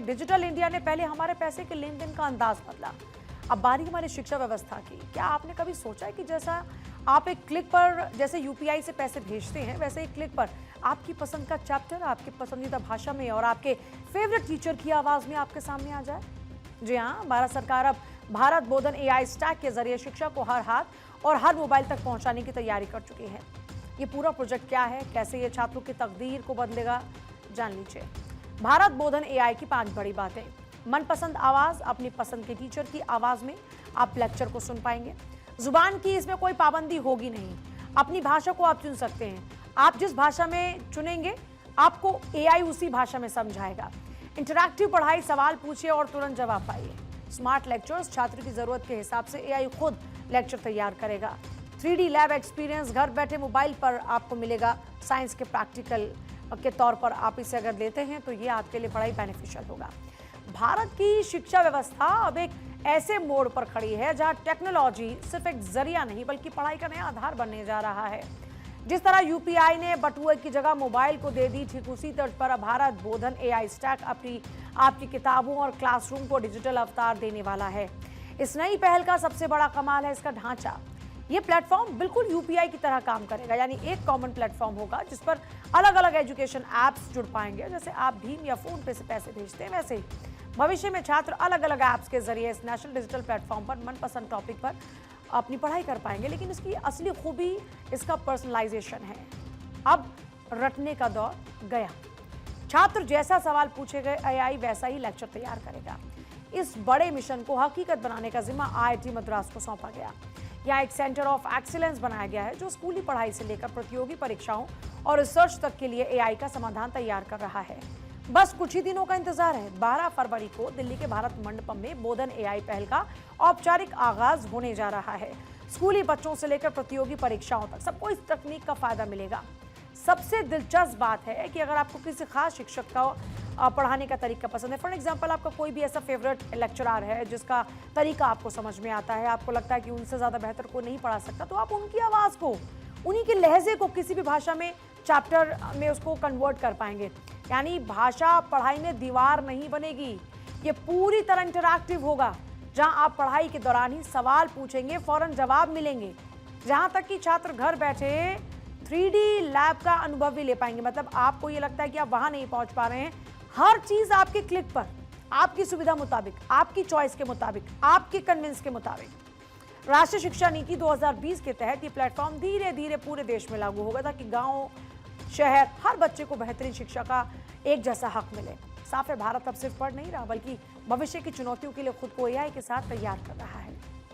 Digital India ने पहले हमारे पैसे के लेन देन का अंदाज बदला, अब बारी हमारी शिक्षा व्यवस्था की। क्या आपने कभी सोचा है कि जैसा आप एक क्लिक पर जैसे यूपीआई से पैसे भेजते हैं, वैसे एक क्लिक पर आपकी पसंद का चैप्टर आपकी पसंदीदा भाषा में और आपके फेवरेट टीचर की आवाज में आपके सामने आ जाए? जी हाँ, भारत सरकार अब भारत बोधन एआई स्टैक के जरिए शिक्षा को हर हाथ और हर मोबाइल तक पहुंचाने की तैयारी कर चुकी है। ये पूरा प्रोजेक्ट क्या है, कैसे ये छात्रों की तकदीर को बदलेगा, जान लीजिए। भारत बोधन एआई की 5 बड़ी बातें। मनपसंद आवाज, अपनी पसंद के टीचर की आवाज में आप लेक्चर को सुन पाएंगे। जुबान की इसमें कोई पाबंदी होगी नहीं, अपनी भाषा को आप चुन सकते हैं। आप जिस भाषा में चुनेंगे आपको एआई उसी भाषा में समझाएगा। इंटरैक्टिव पढ़ाई, सवाल पूछिए और तुरंत जवाब पाइए। स्मार्ट लेक्चर्स, छात्र की जरूरत के हिसाब से एआई खुद लेक्चर तैयार करेगा। 3D लैब एक्सपीरियंस, घर बैठे मोबाइल पर आपको मिलेगा। साइंस के प्रैक्टिकल के तौर पर आप इसे अगर लेते हैं तो ये आपके लिए बड़ा ही बेनिफिशियल होगा। भारत की शिक्षा व्यवस्था अब एक ऐसे मोड़ पर खड़ी है जहां टेक्नोलॉजी सिर्फ एक जरिया नहीं बल्कि पढ़ाई का नया आधार बनने जा रहा है। जिस तरह यूपीआई ने बटुए की जगह मोबाइल को दे दी, ठीक उसी तर्ज पर भारत बोधन एआई स्टैक आपकी किताबों और क्लासरूम को डिजिटल अवतार देने वाला है। इस नई पहल का सबसे बड़ा कमाल है इसका ढांचा। ये प्लेटफॉर्म बिल्कुल यूपीआई की तरह काम करेगा, यानी एक कॉमन प्लेटफॉर्म होगा जिस पर अलग अलग एजुकेशन एप्स जुड़ पाएंगे। जैसे आप भीम या फोन पे से पैसे भेजते हैं, वैसे ही भविष्य में छात्र अलग अलग ऐप्स के जरिए इस नेशनल डिजिटल प्लेटफॉर्म पर मनपसंद टॉपिक पर अपनी पढ़ाई कर पाएंगे। लेकिन इसकी असली खूबी इसका पर्सनलाइजेशन है। अब रटने का दौर गया। छात्र जैसा सवाल पूछेगा एआई वैसा ही लेक्चर तैयार करेगा। इस बड़े मिशन को हकीकत बनाने का जिम्मा आईआईटी मद्रास को सौंपा गया। यहाँ एक सेंटर ऑफ एक्सीलेंस बनाया गया है जो स्कूली पढ़ाई से लेकर प्रतियोगी परीक्षाओं और रिसर्च तक के लिए एआई का समाधान तैयार कर रहा है। बस कुछ ही दिनों का इंतजार है। 12 फरवरी को दिल्ली के भारत मंडपम में बोधन एआई पहल का औपचारिक आगाज होने जा रहा है। स्कूली बच्चों से लेकर प्रतियोगी परीक्षाओं तक सबको इस तकनीक का फायदा मिलेगा। सबसे दिलचस्प बात है कि अगर आपको किसी खास शिक्षक का पढ़ाने का तरीका पसंद है, फॉर एग्जाम्पल आपका कोई भी ऐसा फेवरेट लेक्चरर है जिसका तरीका आपको समझ में आता है, आपको लगता है कि उनसे ज़्यादा बेहतर कोई नहीं पढ़ा सकता, तो आप उनकी आवाज़ को, उन्हीं के लहजे को किसी भी भाषा में चैप्टर में उसको कन्वर्ट कर पाएंगे। यानी भाषा पढ़ाई में दीवार नहीं बनेगी, ये पूरी तरह इंटरैक्टिव होगा। जहां आप पढ़ाई के दौरान ही सवाल पूछेंगे, फौरन जवाब मिलेंगे। जहां तक कि छात्र घर बैठे 3D लैब का अनुभव भी ले पाएंगे। मतलब आपको ये लगता है कि आप वहां नहीं पहुंच पा रहे हैं, हर चीज आपके क्लिक पर, आपकी सुविधा मुताबिक, आपकी चॉइस के मुताबिक, आपके कन्विंस के मुताबिक। राष्ट्रीय शिक्षा नीति 2020 के तहत ये प्लेटफॉर्म धीरे धीरे पूरे देश में लागू होगा ताकि गांव, शहर, हर बच्चे को बेहतरीन शिक्षा का एक जैसा हक मिले। साफ है, भारत अब सिर्फ पढ़ नहीं रहा बल्कि भविष्य की चुनौतियों के लिए खुद को एआई के साथ तैयार कर रहा है।